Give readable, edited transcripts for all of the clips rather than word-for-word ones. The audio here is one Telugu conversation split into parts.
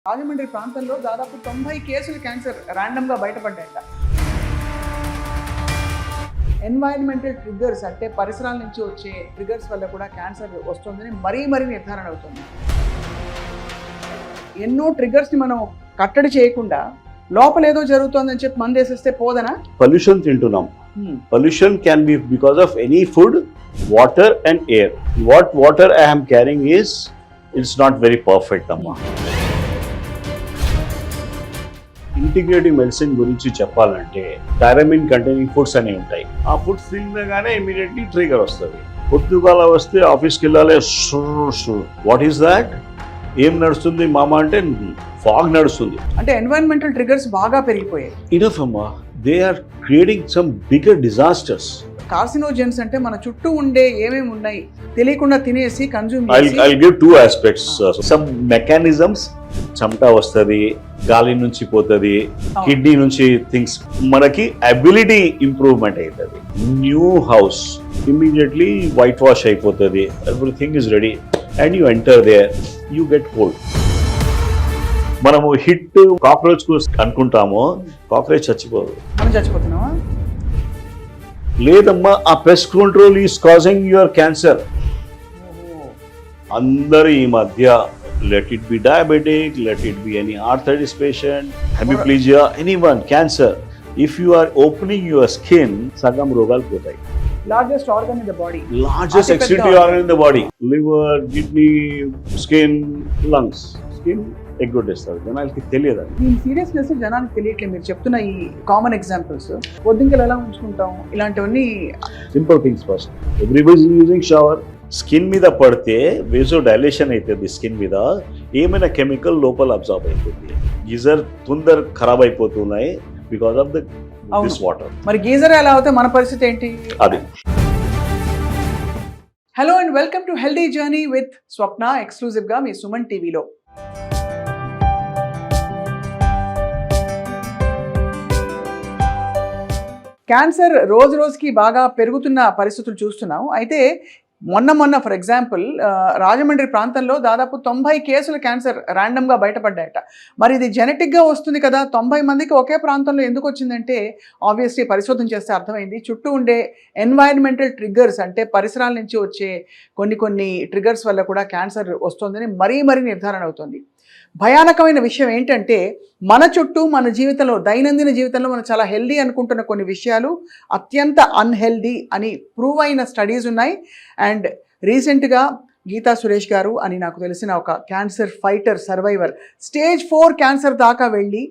రాజమండ్రి ప్రాంతంలో దాదాపు 90 కేసులు క్యాన్సర్ ర్యాండమ్గా బయటపడ్డాయట. ఎన్వైరన్మెంటల్ ట్రిగ్గర్స్ అంటే పరిసరాల నుంచి వచ్చే ట్రిగ్గర్స్ వల్ల కూడా క్యాన్సర్ వస్తుందని మరీ నిర్ధారణ అవుతుంది. ఎన్నో ట్రిగ్గర్స్ని మనం కట్టడి చేయకుండా లోపల ఏదో జరుగుతుందని చెప్పి మందు వేసేస్తే పోదనా? పొల్యూషన్ తింటున్నాం. Pollution can be because of any food, water and air. What water I am carrying is it's not very perfect అమ్మా. ఇంటిగ్రేటివ్ మెడిసిన్ గురించి చెప్పాలంటే థైరమిన్ కంటైనింగ్ ఫుడ్స్ అనేవి ఉంటాయి. ఆ ఫుడ్స్ తినగానే ఇమీడియట్లీ ట్రిగర్ వస్తుంది. పొద్దుగాల వస్తే ఆఫీస్కి వెళ్ళాలి, వాట్ ఈస్ దాట్? ఏం నడుస్తుంది మామ అంటే ఫాగ్ నడుస్తుంది. అంటే ఎన్వైరన్మెంటల్ ట్రిగ్గర్స్ బాగా పెరిగిపోయాయి. ఇనఫ్ అమ్మా, they are creating some bigger disasters. Carcinogens అంటే మన చుట్టూ ఉండే ఏమేమి ఉన్నాయి తెలియకుండా తినేసి కన్జ్యూమ్ చేసి. I'll give two aspects. Some mechanisms, చెమట వస్తుంది, గాలి నుంచి పోతుంది, కిడ్నీ నుంచి థింగ్స్, మనకి అబిలిటీ ఇంప్రూవ్మెంట్ అవుతుంది. New house immediately white wash అయిపోతుంది, everything is ready and you enter there, you get cold. మనము హిట్ కాక్రోచ్ కు అనుకుంటాము, కాక్రోచ్ చచ్చిపోదు. మనం చచ్చిపోతున్నావా? లేదమ్మా, ఆ pest control is causing your cancer. అందరూ ఈ మధ్య let it be diabetic, let it be any arthritis patient, hemiplegia, anyone, cancer. If you are opening your skin, sagam rogal potai. Largest organ in the body. Largest excretory organ in the body. Liver, kidney, skin, lungs. Skin ఎగ్గొట్టేస్తారు. జనాలకి తెలియదు. దీని సీరియస్నెస్ జనానికి తెలియట్లేదు. మీరు చెప్తున్న ఈ కామన్ ఎగ్జాంపుల్స్ పొద్దుంకలు ఎలా ఉంచుకుంటాం ఇలాంటివన్నీ simple things. First everybody is using shower. Skin మీద పడితే వేజో డైలేషన్ అవుతుంది. స్కిన్ మీద ఏమైనా కెమికల్ లోపల అబ్జార్బ్ అవుతుంది. గీజర్ తొందర ఖరాబ్ అయిపోతున్నాయి బికాస్ ఆఫ్ దిస్ వాటర్. మరి గీజర్ ఎలా అవుతే మన పరిస్థితి ఏంటి? అది. Hello and welcome to healthy journey with Swapna, exclusive గా మీ సుమన్ టీవీలో. క్యాన్సర్ రోజు రోజుకి బాగా పెరుగుతున్న పరిస్థితులు చూస్తున్నాం. అయితే మొన్న ఫర్ ఎగ్జాంపుల్ రాజమండ్రి ప్రాంతంలో దాదాపు 90 కేసులు క్యాన్సర్ ర్యాండమ్గా బయటపడ్డాయట. మరి ఇది జెనెటిక్గా వస్తుంది కదా, 90 మందికి ఒకే ప్రాంతంలో ఎందుకు వచ్చిందంటే ఆబ్వియస్లీ పరిశోధన చేస్తే అర్థమైంది. చుట్టూ ఉండే ఎన్వైరన్మెంటల్ ట్రిగ్గర్స్ అంటే పరిసరాల నుంచి వచ్చే కొన్ని ట్రిగ్గర్స్ వల్ల కూడా క్యాన్సర్ వస్తుందని మరీ నిర్ధారణ అవుతుంది. భయానకమైన విషయం ఏంటంటే మన చుట్టూ మన జీవితంలో దైనందిన జీవితంలో మనం చాలా హెల్దీ అనుకుంటున్న కొన్ని విషయాలు అత్యంత అన్హెల్దీ అని ప్రూవ్ అయిన స్టడీస్ ఉన్నాయి. అండ్ రీసెంట్గా గీతా సురేష్ గారు అని నాకు తెలిసిన ఒక cancer fighter, survivor, stage 4 cancer దాకా వెళ్ళి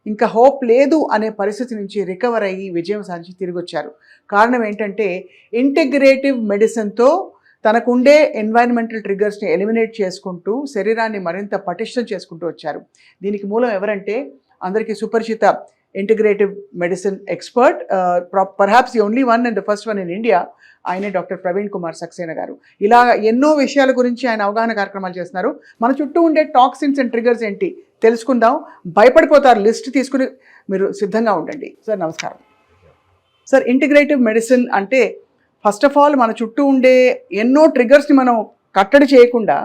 ఇంకా హోప్ లేదు అనే పరిస్థితి నుంచి రికవర్ అయ్యి విజయం సాధించి తిరిగి వచ్చారు. కారణం ఏంటంటే ఇంటిగ్రేటివ్ మెడిసిన్తో తనకుండే ఎన్వైరన్మెంటల్ ట్రిగ్గర్స్ని ఎలిమినేట్ చేసుకుంటూ శరీరాన్ని మరింత పటిష్టం చేసుకుంటూ వచ్చారు. దీనికి మూలం ఎవరంటే అందరికీ సుపరిచిత integrative medicine expert, perhaps the only one and the first one in India, ఆయనే డాక్టర్ ప్రవీణ్ కుమార్ సక్సేనా గారు. ఇలా ఎన్నో విషయాల గురించి ఆయన అవగాహన కార్యక్రమాలు చేస్తున్నారు. మన చుట్టూ ఉండే టాక్సిన్స్ అండ్ ట్రిగ్గర్స్ ఏంటి తెలుసుకుందాం. భయపడిపోతారు, లిస్ట్ తీసుకుని మీరు సిద్ధంగా ఉండండి. సార్ నమస్కారం. సార్, ఇంటిగ్రేటివ్ మెడిసిన్ అంటే ఫస్ట్ ఆఫ్ ఆల్ మన చుట్టూ ఉండే ఎన్నో ట్రిగ్గర్స్ని మనం కట్టడి చేయకుండా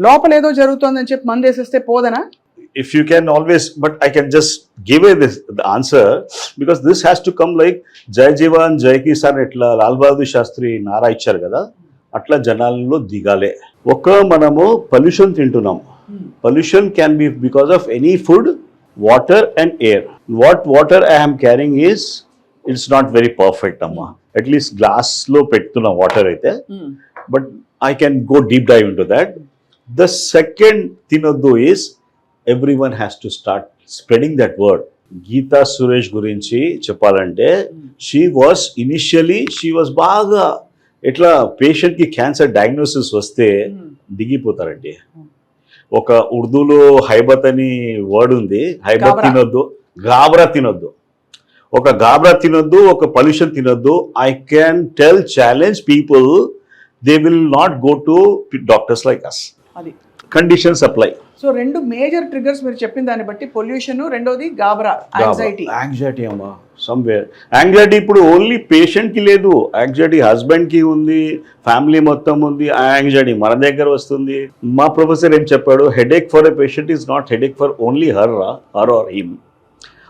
లోపల ఏదో జరుగుతుందని చెప్పి మందు వేసేస్తే పోదనా? If you can always, but I can just give the answer because this has to come like Jai Jawan, Jai Kisan etla Lal Bahadur Shastri nara icharu kada, atla janallo digale. Oka manamu pollution tintunam. Pollution can be because of any food, water and air. What water I am carrying is it's not very perfect amma. At least glass lo pettuna water aithe, but I can go deep dive into that. The second tinoddu is everyone has to start spreading that word. Geeta Suresh gurinchi cheppalante, she was baga etla patient ki cancer diagnosis vaste digipotarante. Oka urdu lo haibat ani word undi, haibat tinoddu, gabra tinoddu. ఒక గాబ్రా తినొద్దు, ఒక పొల్యూషన్ తినొద్దు. I can tell, challenge people, they will not go to doctors like us. Conditions apply. So రెండు మేజర్ ట్రిగర్స్ మీరు చెప్పిన దాన్ని బట్టి పొల్యూషన్, రెండోది గాబరా, యాంగ్జైటీ అమ్మా సమ్వేర్. యాంగ్జైటీ ఇప్పుడు ఓన్లీ పేషెంట్కి లేదు, యాంగ్జైటీ హస్బెండ్కి ఉంది, ఫ్యామిలీ మొత్తం ఉంది. ఆ యాంగ్జైటీ మన దగ్గర వస్తుంది. మా ప్రొఫెసర్ ఏం చెప్పాడు, headache for a patient is not headache for only her or him.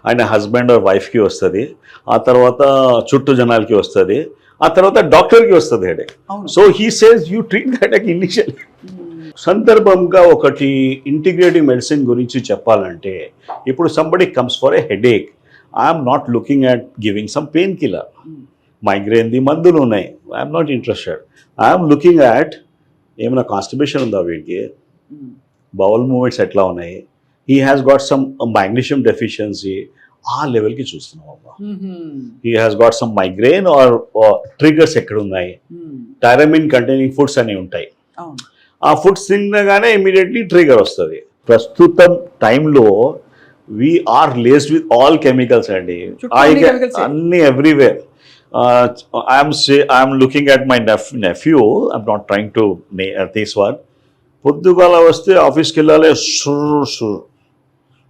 ఆయన హస్బెండ్ ఆర్ వైఫ్కి వస్తుంది, ఆ తర్వాత చుట్టూ జనాలకి వస్తుంది, ఆ తర్వాత డాక్టర్కి వస్తుంది headache. So he says you treat headache initial. సందర్భంగా ఒకటి ఇంటిగ్రేటివ్ మెడిసిన్ గురించి చెప్పాలంటే, ఇప్పుడు somebody comes for a headache, I'm not looking at giving some painkiller. మైగ్రేన్ది మందులు ఉన్నాయి, I'm not interested. I'm looking at ఏమైనా కాన్స్టిపేషన్ ఉందా వీడికి, బౌల్ మూమెంట్స్ ఎట్లా ఉన్నాయి, he has got some magnesium deficiency, ఆ లెవెల్కి చూస్తున్నాం అమ్మా. He has got some migraine or triggers ఎక్కడ ఉన్నాయి, టైరమిన్ కంటైనింగ్ ఫుడ్స్ అనేవి ఉంటాయి. ఆ ఫుడ్స్ తినగానే ఇమీడియట్లీ ట్రిగర్ వస్తుంది. ప్రస్తుతం టైంలో we're laced with all chemicals అండి, అన్ని everywhere. I'm looking at my nephew, I'm not trying to this one. పొద్దుగాల వస్తే ఆఫీస్కి వెళ్ళాలి,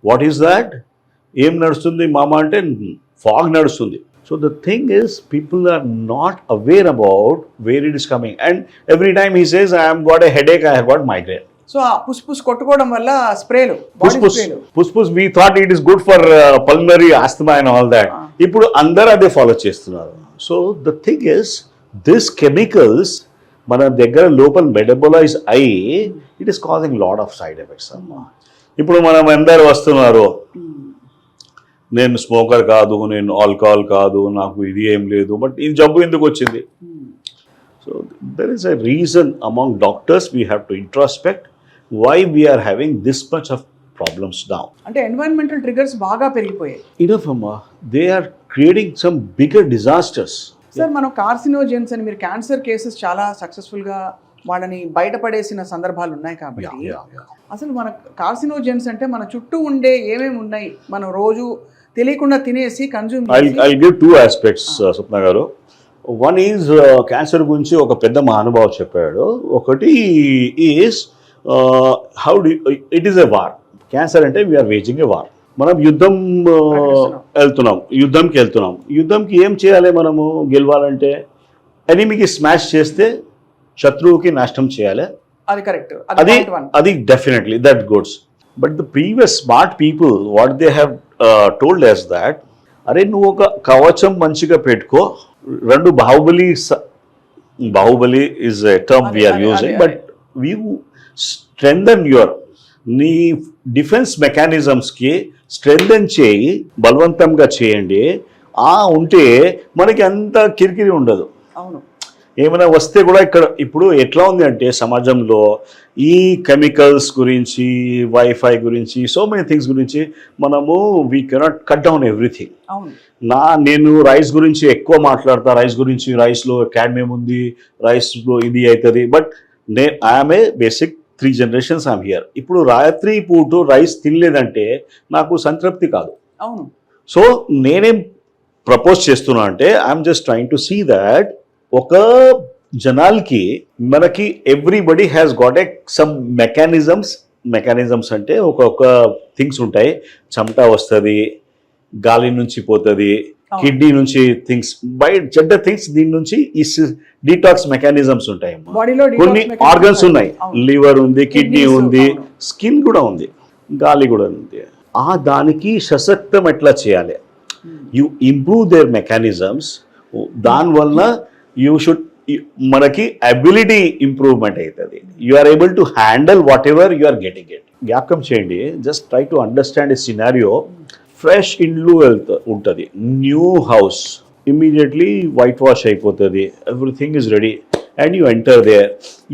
వాట్ ఈస్ దాట్, ఏం నడుస్తుంది మామ అంటే ఫాగ్ నడుస్తుంది. So the thing is people are not aware about where it is coming, and every time he says I have got a headache, I have got migraine. So ఆ పుస్ కొట్టుకోవడం వల్ల స్ప్రేలు, puff we thought it is good for pulmonary asthma and all that. ఇప్పుడు అందరూ అదే ఫాలో చేస్తున్నారు. So the thing is this chemicals మన దగ్గర లోపల మెటబలైజ్ అయ్యి it is causing lot of side effects అమ్మా. ఇప్పుడు మనం అందరు వస్తున్నారు, నేను స్మోకర్ కాదు, నేను ఆల్కహాల్ కాదు, నాకు ఇది ఏం లేదు, బట్ ఈ జబ్బు ఎందుకు వచ్చింది? So there is a reason among doctors, we have to introspect why we are having this much of problems now. అంటే ఎన్వైరన్మెంటల్ ట్రిగర్స్ బాగా పెరిగిపోయాయి. ఇనఫ్ అమ్మా, they are creating some bigger disasters. Sir మనం కార్సినోజెన్స్ అని, మీరు క్యాన్సర్ కేసెస్ చాలా సక్సెస్ఫుల్గా వాళ్ళని బయటపడేసిన సందర్భాలు ఉన్నాయి కాబట్టి, అసలు మన కార్సినోజెన్స్ అంటే మన చుట్టూ ఉండే ఏమేమి ఉన్నాయి, మనం రోజు తెలియకుండా తినేసి consume. I give two aspects Swapna గారు. వన్ ఈజ్ క్యాన్సర్ గురించి ఒక పెద్ద మహానుభావు చెప్పాడు. ఒకటి is how do it is a war. Cancer అంటే వీఆర్ వేజింగ్ ఎ వార్. మనం యుద్ధంకి వెళ్తున్నాం. యుద్ధంకి ఏం చేయాలి మనము గెలవాలంటే? ఎనిమికి స్మాష్ చేస్తే శత్రువుకి నాశనం చేయాలి. అది కరెక్ట్, అది definitely that goods. But the previous smart people what they have told us that, అరే నువ్వు ఒక కవచం మంచిగా పెట్టుకో. రెండు Baahubali is a term we're using, but we strengthen నీ డిఫెన్స్ మెకానిజమ్స్కి స్ట్రెంథన్ చేయి, బలవంతంగా చేయండి. ఉంటే మనకి అంత కిరికిరి ఉండదు. అవును, ఏమైనా వస్తే కూడా ఇప్పుడు ఎట్లా ఉంది అంటే సమాజంలో ఈ కెమికల్స్ గురించి, వైఫై గురించి, సో మెనీ థింగ్స్ గురించి మనము we cannot cut down everything. నేను రైస్ గురించి ఎక్కువ మాట్లాడతా, రైస్లో క్యాడ్మియం ఉంది, రైస్లో ఇది అవుతుంది. But I'm a basic 3 generations I'm here. ఇప్పుడు రాత్రి పూట రైస్ తినలేదంటే నాకు సంతృప్తి కాదు. అవును. సో నేనేం ప్రపోజ్ చేస్తున్నా అంటే I'm just trying to see that ఒక జనాలకి మనకి everybody has got a some mechanisms అంటే ఒక థింగ్స్ ఉంటాయి. చెమట వస్తుంది, గాలి నుంచి పోతుంది, కిడ్నీ నుంచి థింగ్స్ బయట చెడ్డ థింగ్స్, దీని నుంచి ఈ డీటాక్స్ మెకానిజమ్స్ ఉంటాయి. కొన్ని ఆర్గన్స్ ఉన్నాయి, లివర్ ఉంది, కిడ్నీ ఉంది, స్కిన్ కూడా ఉంది, గాలి కూడా ఉంది. దానికి సశక్తం ఎట్లా చేయాలి? You improve their mechanisms. దానివల్ల మనకి అబిలిటీ ఇంప్రూవ్మెంట్ అవుతుంది. You are able to handle whatever you are getting it. జ్ఞాపకం చేయండి, just try to understand a scenario. Fresh ఇండ్లు ఉంటుంది, new house, immediately white wash అయిపోతుంది, everything is ready, and you enter there,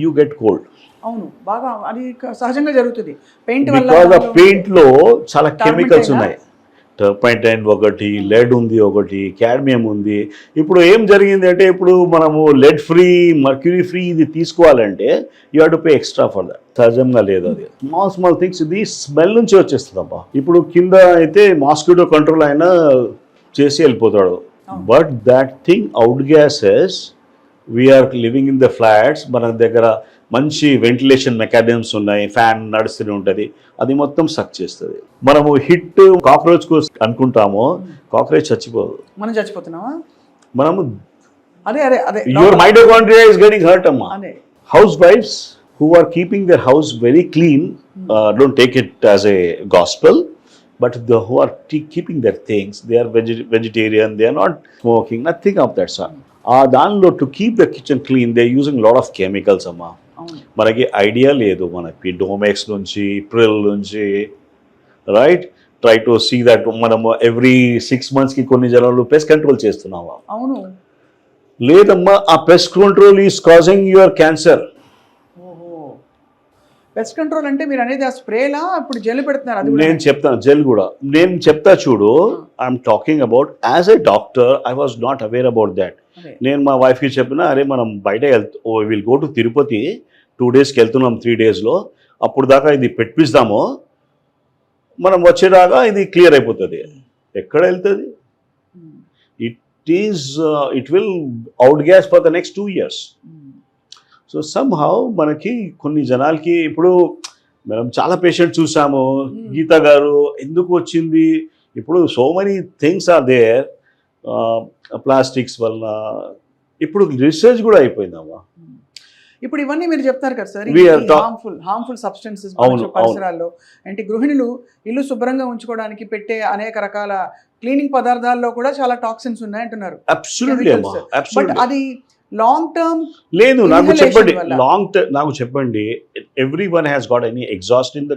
you get cold. అవును, బాగా అది సహజంగా జరుగుతుంది. పెయింట్ లో చాలా కెమికల్స్ ఉన్నాయి. టర్పైంటైన్ ఒకటి, లెడ్ ఉంది ఒకటి, క్యాడ్మియం ఉంది. ఇప్పుడు ఏం జరిగింది అంటే, ఇప్పుడు మనము లెడ్ ఫ్రీ, మర్క్యూరీ ఫ్రీ ఇది తీసుకోవాలంటే you have to pay extra for that. సహజంగా లేదు అది. స్మాల్ థింగ్స్, ఇది స్మెల్ నుంచి వచ్చేస్తుంది అబ్బా. ఇప్పుడు కింద అయితే మాస్కిటో కంట్రోల్ అయినా చేసి వెళ్ళిపోతాడు. But that thing out gases, we're living in the flats, మన దగ్గర మంచి వెంటిలేషన్ మెకానిజమ్స్ ఉన్నాయి, ఫ్యాన్ నడుస్తూనే ఉంటుంది, అది మొత్తం సక్ చేస్తుంది. మనము హిట్ కాక్రోచ్ కు అనుకుంటామో కాక్రోచ్ చచ్చిపోదు, మనం చచ్చిపోతున్నావా? మనము అదే అదే అదే your mitochondria is getting hurt అమ్మా. అదే హౌస్ వైఫ్స్ who are keeping their house very clean, don't take it as a gospel, but the who are keeping their things, they are vegetarian, they are not smoking, nothing of that sort. దానిలో to keep the kitchen clean they using lot of chemicals అమ్మా. మనకి ఐడియా లేదు, మనకి డోమెక్స్ నుంచి ప్రిల్ నుంచి right try to see that మనము ఎవ్రీ 6 months కి కొన్ని జనాలు పెస్ట్ కంట్రోల్ చేస్తున్నామా? అవును. లేదమ్మా, ఆ pest control is causing your cancer. Pest control అంటే మీరు అనేది ఆ స్ప్రేలా ఇప్పుడు జెల్ పెడుతున్నారు? అది నేను చెప్తాను, జెల్ కూడా నేను చెప్తా చూడు. I'm talking about as a doctor, I was not aware about that. నేను మా వైఫ్కి చెప్పిన, అరే మనం బయట విల్ గో టు తిరుపతి 2 daysకి వెళ్తున్నాం, 3 daysలో, అప్పుడు దాకా ఇది పెట్టిస్తాము, మనం వచ్చేదాకా ఇది క్లియర్ అయిపోతుంది. ఎక్కడ వెళ్తుంది? It will out gas for the next 2 years. So somehow మనకి కొన్ని జనాలకి ఇప్పుడు మనం చాలా పేషెంట్ చూసాము. గీత గారు ఎందుకు వచ్చింది? ఇప్పుడు so many things are there, plastics వల్ల ఇప్పుడు రీసెర్చ్ కూడా అయిపోయిందమ్మా. ఇప్పుడు ఇవన్నీ మీరు చెప్తారు కదా సార్, హార్మ్ఫుల్ సబ్స్టెన్సెస్ పరిసరాల్లో అంటే గృహిణులు ఇల్లు శుభ్రంగా ఉంచుకోవడానికి పెట్టే అనేక రకాల క్లీనింగ్ పదార్థాల్లో కూడా చాలా టాక్సిన్స్ ఉన్నాయంటున్నారు. బట్ అది లాంగ్ టర్మ్ లేదు. నాకు చెప్పండి, నాకు చెప్పండి, every one has got any exhaust in the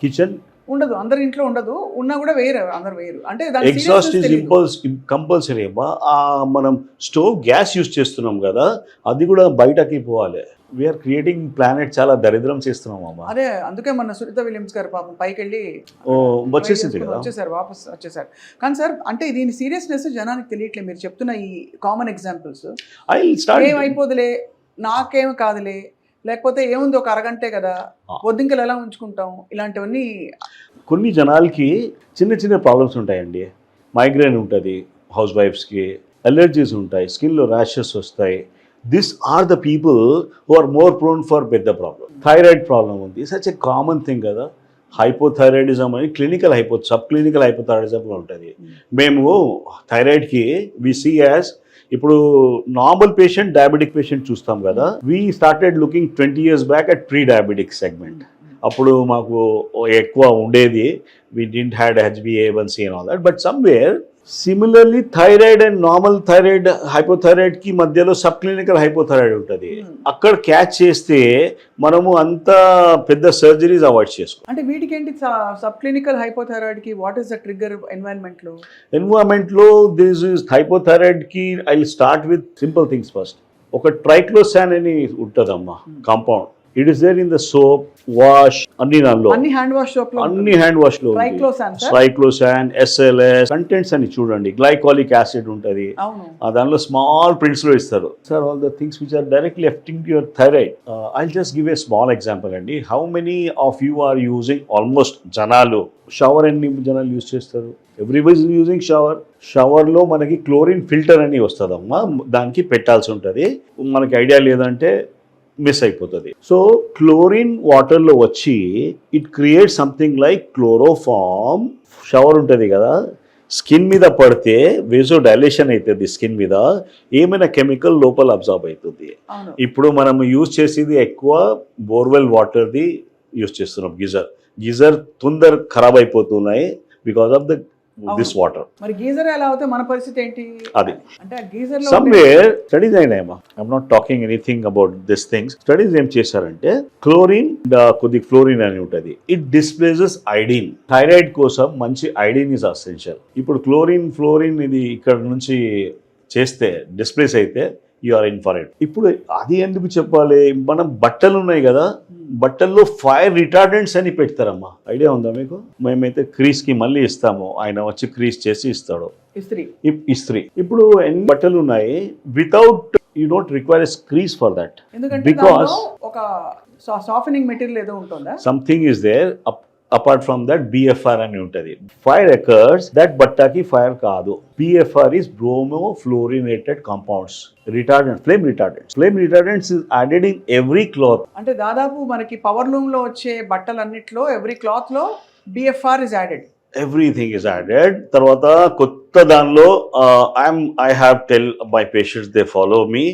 kitchen? ఉండదు, అందరి ఇంట్లో ఉండదు, ఉన్నా కూడా వేరు, అందరు వేరు. అంటే ఎగ్జాస్ట్ ఈజ్ కంపల్సరీ అమ్మా. మనం స్టవ్ గ్యాస్ యూజ్ చేస్తున్నాం కదా, అది కూడా బయటకి పోవాలి. వీఆర్ క్రియేటింగ్ ప్లానెట్, చాలా దరిద్రం చేస్తున్నాం అమ్మా. అదే అందుకే మన సునీత విలియమ్స్ గారు పాపం పైకి వెళ్ళి వచ్చేసింది కదా, వాపస్ వచ్చేసారు. కానీ సార్ అంటే దీని సీరియస్నెస్ జనానికి తెలియట్లేదు. మీరు చెప్తున్న ఈ కామన్ ఎగ్జాంపుల్స్ ఏమైపోదులే, నాకేం కాదులే, లేకపోతే ఏముంది ఒక అరగంటే కదా, పొద్దుంకలు ఎలా ఉంచుకుంటాం, ఇలాంటివన్నీ. కొన్ని జనాలకి చిన్న చిన్న ప్రాబ్లమ్స్ ఉంటాయండి. మైగ్రేన్ ఉంటుంది హౌస్ వైఫ్స్కి, అలర్జీస్ ఉంటాయి, స్కిన్లో ర్యాషెస్ వస్తాయి. These are the people who are more prone for పెద్ద ప్రాబ్లం. థైరాయిడ్ ప్రాబ్లం ఉంది, సచ్ ఎ కామన్ థింగ్ కదా. హైపోథైరాయిడిజం అని క్లినికల్ సబ్ క్లినికల్ హైపోథైరాయిడిజంలో ఉంటుంది. మేము థైరాయిడ్కి వి సీ యాజ్, ఇప్పుడు నార్మల్ పేషెంట్, డయాబెటిక్ పేషెంట్ చూస్తాం కదా, we started looking 20 years back at pre diabetic segment. అప్పుడు మాకు ఎక్కువ ఉండేది, we didn't had HbA1c and all that. But somewhere similarly thyroid and normal thyroid, hypothyroid కి మధ్యలో సబ్ క్లినికల్ హైపోథైరాయిడ్ ఉంటుంది. అక్కడ క్యాచ్ చేస్తే మనము అంత పెద్ద సర్జరీస్ అవాయిడ్ చేసుకోవాలి. అంటే వీటికి ఏంటి సబ్ క్లినికల్ హైపోథైరాయిడ్ కి what is the trigger environment లో? దిస్ ఇస్ హైపోథైరాయిడ్ కి I will start with simple things first. ఒక ట్రైక్లోసాన్ అని ఉంటుందమ్మా compound. It is there in the soap, wash, అన్ని దానిలో, అన్ని హ్యాండ్ వాష్ లో ట్రైక్లోసాన్, SLS కంటెంట్స్ అని చూడండి. గ్లైకాలిక్ యాసిడ్ ఉంటుంది, దానిలో స్మాల్ ప్రింట్స్ లో ఇస్తారు. Sir all the things which are directly affecting your thyroid. I just give a small example అండి. How many of you are using, almost జనాలు షవర్ ఎన్ని జనాలు యూజ్ చేస్తారు? Everybody is using shower. షవర్లో మనకి క్లోరిన్ ఫిల్టర్ అని వస్తుందమ్మా, దానికి పెట్టాల్సి ఉంటుంది. మనకి ఐడియా లేదంటే మిస్ అయిపోతుంది. సో క్లోరిన్ వాటర్లో వచ్చి it create something like chloroform. Shower ఉంటుంది కదా, స్కిన్ మీద పడితే వేజో డైలేషన్ అవుతుంది, స్కిన్ మీద ఏమైనా కెమికల్ లోపల అబ్జార్బ్ అవుతుంది. ఇప్పుడు మనం యూజ్ చేసేది ఎక్కువ బోర్వెల్ వాటర్ది యూజ్ చేస్తున్నాం. గీజర్ తొందర ఖరాబ్ అయిపోతున్నాయి because of the this water. మరి గీజర్ ఎలా అవుతే మన పరిస్థితి ఏంటి? అది అంటే గీజర్ లో సమ్వేర్ స్టడీస్ అయినాయమ్మా. I'm not talking anything about this things. Studies ఏం చేశారంటే, క్లోరిన్, కొద్ది ఫ్లోరిన్ అని ఉంటుంది, ఇట్ డిస్ప్లేసెస్ ఐడిన్. థైరాయిడ్ కోసం మంచి ఐడిన్ ఇస్ అసెన్షియల్. ఇప్పుడు ఫ్లోరిన్ ఇది ఇక్కడ నుంచి చేస్తే డిస్ప్లేస్ అయితే you are in for it. ఇప్పుడు అది ఎందుకు చెప్పాలి? మనం బట్టలు ఉన్నాయి కదా, బట్టల్లో ఫైర్ రిటార్డెంట్స్ అని పెడతారమ్మా. ఐడియా ఉందా మీకు? మేమైతే క్రీస్ కి మళ్ళీ ఇస్తాము, ఆయన వచ్చి క్రీస్ చేసి ఇస్తాడు, ఇస్త్రీ. ఇప్పుడు ఎన్ని బట్టలు ఉన్నాయి, without you don't require crease for that, because ఒక సాఫ్టనింగ్ మెటీరియల్ ఏదో ఉంటుందా, something is there. Apart from that BFR అని ఉంటుంది. ఫైర్ ఎకర్స్ దట్ బట్టాకి ఫైర్ కాదు. BFR is bromo fluorinated compounds, retardant, flame retardants is added in every cloth. అంటే దాదాపు మనకి పవర్ లూమ్ లో వచ్చే బట్టలన్నిట్లో ఎవ్రీ క్లాత్ లో BFR is added. Everything is added. తర్వాత కొత్త దానిలో I have tell my patients, they follow me.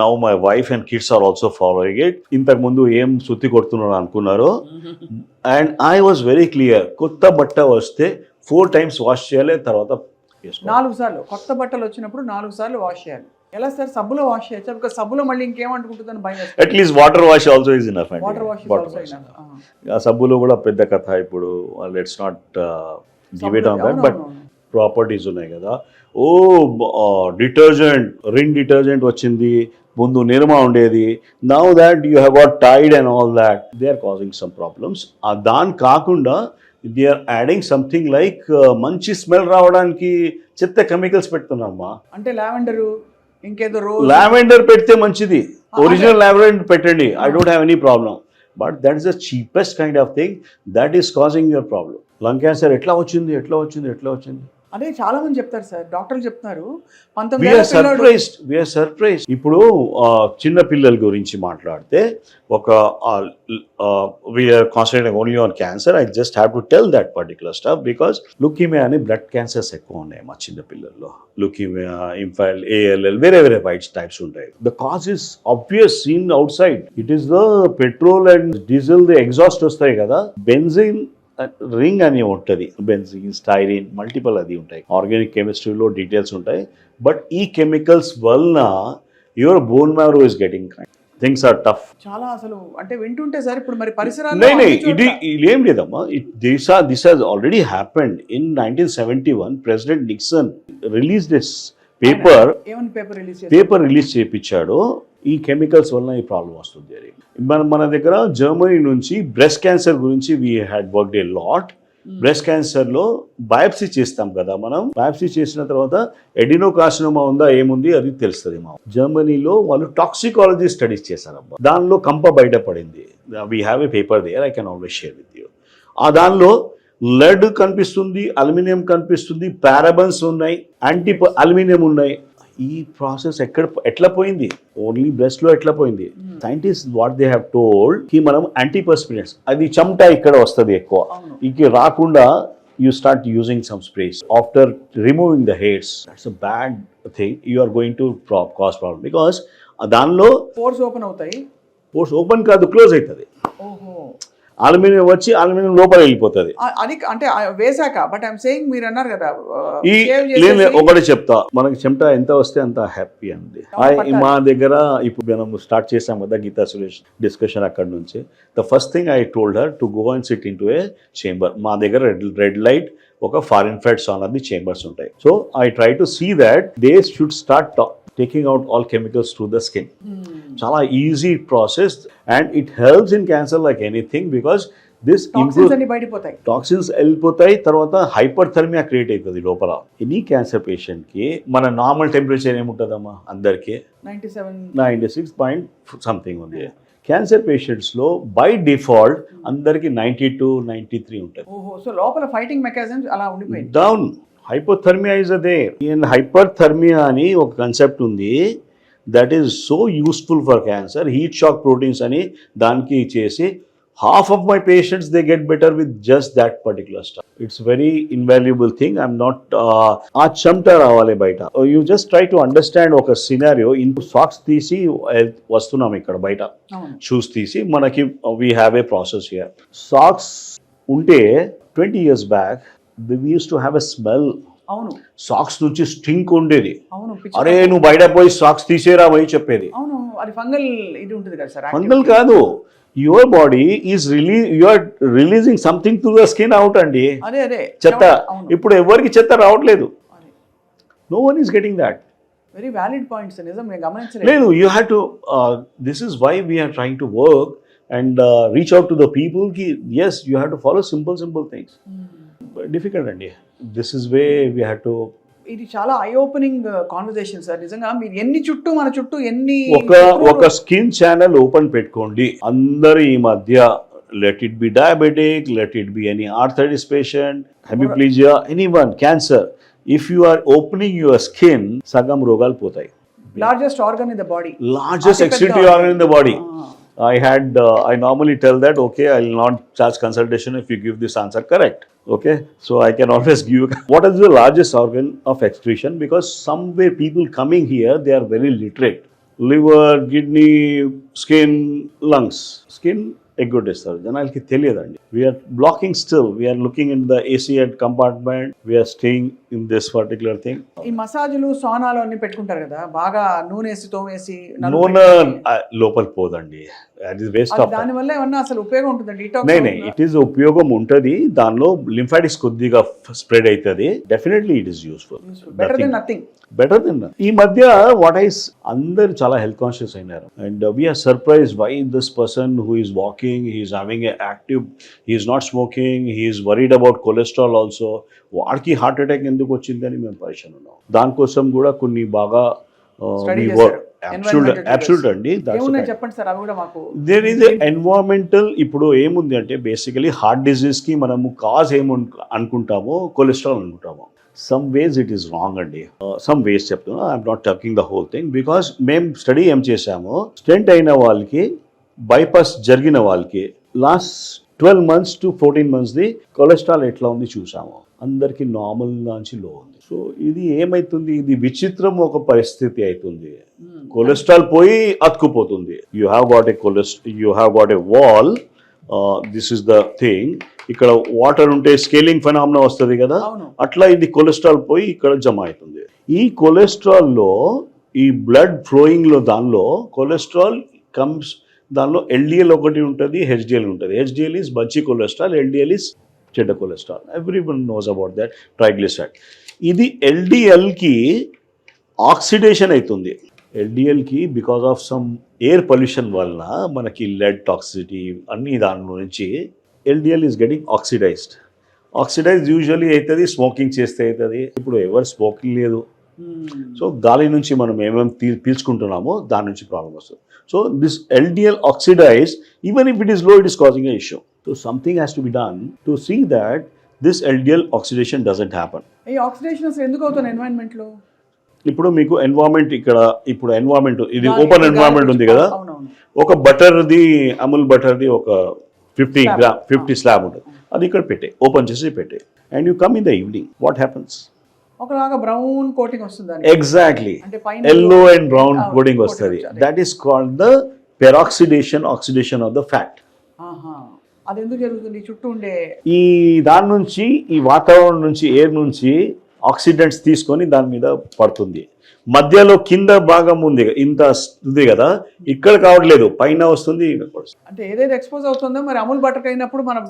Now my wife and kids are also following it. ఇంతకు ముందు ఏం సుత్తి కొడుతున్నాడు అనుకున్నారు. And I was very clear, కొత్త బట్ట వస్తే 4 times వాష్ చేయాలి, తర్వాత 4 సార్లు. కొత్త బట్టలు వచ్చినప్పుడు 4 సార్లు వాష్ చేయాలి. ఎలా సార్, సబ్బులో వాష్ చేయొచ్చా? బికాజ్ సబ్బులో మళ్ళీ ఇంకేమంటుకుంటుందని భయం. At least water wash also is enough. Water wash ఆ సబ్బులో కూడా పెద్ద కథ. ఇప్పుడు let's not give it on that, but properties ఉన్నాయి కదా. ఓ డిటర్జెంట్, రిన్ డిటర్జెంట్ వచ్చింది, ముందు నిర్మా ఉండేది. Now that you have got Tide and all that, they are causing some problems. దాని కాకుండా they are adding something like మంచి స్మెల్ రావడానికి చెత్త కెమికల్స్ పెడుతున్నామ్మా. అంటే లావెండర్, ఇంకేదో లావెండర్ పెడితే మంచిది, ఒరిజినల్ లావెండర్ పెట్టండి, I don't have any problem. But that is the cheapest kind of thing that is causing your problem. Lung cancer ఎట్లా వచ్చింది. అదే చాలా మంది చెప్తారు సార్, డాక్టర్లు చెప్తున్నారు. సర్ప్రైజ్. ఇప్పుడు చిన్న పిల్లల గురించి మాట్లాడితే ఒక we're concentrating only on cancer. I just have to tell that particular stuff because leukaemia అని బ్లడ్ క్యాన్సర్స్ ఎక్కువ ఉన్నాయి మా చిన్న పిల్లల్లో. లుకీమియా, ఇంఫైల్, ALL, వేరే వైట్స్ టైప్స్ ఉంటాయి. The cause is obvious, seen outside. It is the petrol and diesel, the exhaust వస్తాయి కదా, బెంజిన్ రింగ్ అని ఉంటుంది, బెంజిన్, స్టైరిన్, మల్టిపుల్ అది ఉంటాయి. ఆర్గానిక్ కెమిస్ట్రీలో డీటెయిల్స్ ఉంటాయి. బట్ ఈ కెమికల్స్ వలన your bone marrow is getting things are tough. చాలా అసలు అంటే వింటుంటే సార్ ఇప్పుడు మరి పరిసరాలు ఇది ఏం లేదమ్మా. This has already happened. In 1971 president Nixon release this paper release చేయించాడు. ఈ కెమికల్స్ వలన ఈ ప్రాబ్లం వస్తుంది. మన దగ్గర జర్మనీ నుంచి బ్రెస్ట్ క్యాన్సర్ గురించి we had worked a lot. Breast క్యాన్సర్లో బయాప్సీ చేస్తాం కదా మనం. బయాప్సీ చేసిన తర్వాత ఎడినోకార్సినోమా ఉందా, ఏముంది అది తెలుస్తుంది. మా జర్మనీలో వాళ్ళు టాక్సికాలజీ స్టడీస్ చేశారమ్మా. దానిలో కంప బయటపడింది. We have a paper there, I can always share with you. ఆ దానిలో లెడ్ కనిపిస్తుంది, అల్యూమినియం కనిపిస్తుంది, పారాబన్స్ ఉన్నాయి, అల్యూమినియం ఉన్నాయి. ఈ ప్రాసెస్ ఎట్లా పోయింది, ఓన్లీ బ్రెస్ట్ లో ఎట్లా పోయింది? Scientist what they have told కి మనం యాంటీపర్స్పిరెంట్స్, అది చెమట ఇక్కడ వస్తుంది ఎక్కువ, ఇక రాకుండా you start using some sprays after removing the hairs. That's a bad thing. You are going to cause problem because దానిలో పోర్స్ ఓపెన్ అవుతాయి. పోర్స్ ఓపెన్ కాదు, క్లోజ్ అవుతుంది. ఓహో, అల్యూమినియం వచ్చి అల్యూమినియం లోపల వెళ్ళిపోతుంది. అది అంటే వేసాక. బట్ ఐఎమ్ సేయింగ్, మీరు అన్నారు కదా ఒకటి చెప్తా, మనకి చెమట ఎంత వస్తే అంత హ్యాపీ అండి. మా దగ్గర ఇప్పుడు మనం స్టార్ట్ చేసాం కదా గీతా సురేష్ డిస్కషన్, అక్కడ నుంచి the first thing I told her to go and sit into a chamber. మా దగ్గర రెడ్ లైట్, ఒక ఫార్ ఇన్ఫ్రారెడ్ సానర్ చేంబర్స్ ఉంటాయి. So I try to see that they should start taking out all chemicals through the skin. Chala easy process and it helps in cancer like anything because this toxins ani bayadi potai, toxins ellipotai, tarvata hyperthermia create aitadi lopala. Any cancer patient ki mana normal temperature em untadamma andarki 96 point something undi. Cancer patients లో బై డిఫాల్ట్ అందరికి 92, 93 ఉంటుంది. ఓహో, సో లోపల ఫైటింగ్ మెకానిజమ్స్ అలా ఉండిపోయింది. డౌన్ హైపోథర్మియా ఇస్ అదే. హైపర్థర్మియా అని ఒక కన్సెప్ట్ ఉంది that is so useful for cancer. Heat shock proteins అని దానికి చేసి half of my patients they get better with just that particular stuff. It's very invaluable thing. I'm not aa chamta ravale baita. You just try to understand oka scenario. In socks teesi vastunam ikkada baita, shoes teesi manaki we have a process here. Socks unte 20 years back we used to have a smell. అవును, సాక్స్ నుంచి స్టింక్ ఉండేది. అవును, అరే నువ్వు బయట పోయి సాక్స్ తీసేరా పోయి చెప్పేది. అవును, అది ఫంగల్ ఇది ఉంటుంది కదా సార్. ఫంగల్ కాదు, your body is you are releasing something through the skin out అండి. అదే చెత్త. ఇప్పుడు ఎవరికి చెత్త రావట్లేదు. No one is getting that. Very valid points, నిజం, నేను గమనించలేదు. లేదు, you have to this is why we're trying to work and reach out to the people కి as you have to follow simple things. Difficult అండి. This is way we have to. ఇది చాలా ఐ ఓపెనింగ్ కాన్వర్సేషన్ సార్. నిజంగా మీరు ఎన్ని మన చుట్టూ ఎన్ని ఒక స్కిన్ ఛానల్ ఓపెన్ పెట్టుకోండి. అందరూ ఈ మధ్య let it be diabetic, let it be any arthritis patient, hemiplegia, anyone, cancer. If you are opening your skin, sagam rogal potai. Largest organ in the body, Largest excretory organ in the body. I normally tell that, okay, I will not charge consultation if you give this answer correct. Okay, so I can always give you what is the largest organ of excretion, because somewhere people coming here, they are very literate. Liver, kidney, skin, lungs. Skin ఎగ్గొట్టేస్తారు, జనాలకి తెలియదండి. We're blocking still, we're looking in the AC compartment, we're staying in this particular thing. ఈ మసాజులు సోనాలు అన్ని పెట్టుకుంటారు కదా, బాగా నూనె వేసి తోమేసి నూనె లోపలికి పోదండి, అది వేస్ట్ ఆఫ్. దాని వల్ల ఏమన్నా అసలు ఉపయోగం ఉంటుందండి? ఇట్ ఈస్ ఉపయోగం ఉంటుంది, దానిలో లింఫాటిక్స్ కొద్దిగా స్ప్రెడ్ అవుతుంది. Definitely it is useful, better than nothing. Better than. ఈ మధ్య వాట్ ఐస్ అందరు చాలా హెల్త్ కాన్షియస్ అయినారు, and we are surprise why this person who is walking, he is having a active, he is not smoking, he is worried about cholesterol also. వాడికి హార్ట్ అటాక్ ఎందుకు వచ్చిందని మేము పరిచయం ఉన్నాం. దానికోసం కూడా కొన్ని బాగా అబ్సల్యూట్ అండి. చెప్పండి సార్, అవి కూడా మాకు. There is environmental. ఇప్పుడు ఏముంది అంటే బేసికలీ హార్ట్ డిజీజ్ కి మనము కాజ్ అనుకుంటామో, కొలెస్ట్రాల్ అనుకుంటాము. Some ways it is wrong అండి. సమ్ వేస్ చెప్తున్నా, I'm not talking the whole thing, because మేము స్టడీ ఏం చేసాము, స్టెంట్ అయిన వాళ్ళకి, బైపాస్ జరిగిన వాళ్ళకి last 12 months to 14 months the cholesterol ఎట్లా ఉంది చూసాము. అందరికి నార్మల్ నుంచి లో ఉంది. సో ఇది ఏమైతుంది, ఇది విచిత్రం ఒక పరిస్థితి అవుతుంది. కొలెస్ట్రాల్ పోయి అతుకుపోతుంది. You have got a wall, this is the thing. ఇక్కడ వాటర్ ఉంటే స్కేలింగ్ ఫెనామినా వస్తుంది కదా, అట్లా ఇది కొలెస్ట్రాల్ పోయి ఇక్కడ జమ అవుతుంది. ఈ కొలెస్ట్రాల్ లో, ఈ బ్లడ్ ఫ్లోయింగ్ లో, దానిలో కొలెస్ట్రాల్ కమ్స్, దానిలో ఎల్డిఎల్ ఒకటి ఉంటుంది, హెచ్డిఎల్ ఉంటుంది. హెచ్డిఎల్ ఈజ్ మంచి కొలెస్ట్రాల్, ఎల్డిఎల్ ఈజ్ చెడ్డ cholesterol. Everyone knows about that. Triglyceride. ఇది ఎల్డిఎల్కి ఆక్సిడేషన్ అవుతుంది. ఎల్డిఎల్కి because of some air pollution వలన మనకి లెడ్ టాక్సిటీ అన్ని దాని నుంచి LDL is getting oxidized. Usually అవుతుంది స్మోకింగ్ చేస్తే అవుతుంది. ఇప్పుడు ఎవరు స్మోకింగ్ లేదు, సో గాలి నుంచి మనం ఏమేమి పీల్చుకుంటున్నామో దాని నుంచి ప్రాబ్లం వస్తుంది. So this LDL oxidize, even if it is low, it is causing a issue. So something has to be done to see that this LDL oxidation doesn't happen. ఈ ఆక్సిడేషన్ అసలు ఎందుకు అవుతుంది ఎన్వైరన్మెంట్ లో? ఇప్పుడు మీకు ఎన్వైరన్మెంట్ ఇక్కడ, ఇప్పుడు ఎన్వైరన్మెంట్ ఇది ఓపెన్ ఎన్వైరన్మెంట్ ఉంది కదా, ఒక బటర్ది, అమూల్ బటర్ది ఒక 50 స్లాబ్ ఉంటుంది, అది ఇక్కడ పెట్టే, ఓపెన్ చేసి పెట్టే, and you come in the evening, what happens, ఒకలాగా బ్రౌన్ కోటింగ్ వస్తుంది. Exactly, yellow and brown coating వస్తుంది. That is called the peroxidation, oxidation of the fat. అది ఎందుకు జరుగుతుంది? చుట్టూ ఉండే ఈ దాని నుంచి, ఈ వాతావరణం నుంచి, ఎయిర్ నుంచి ఆక్సిడెంట్స్ తీసుకొని దాని మీద పడుతుంది. మధ్యలో కింద భాగం ఉంది, ఇంత ఉంది కదా, ఇక్కడ కావట్లేదు, పైన వస్తుంది. అంటే ఏదైతే ఎక్స్పోజ్ అవుతుందో మరి అమూల్ బటర్ అయినప్పుడు మనం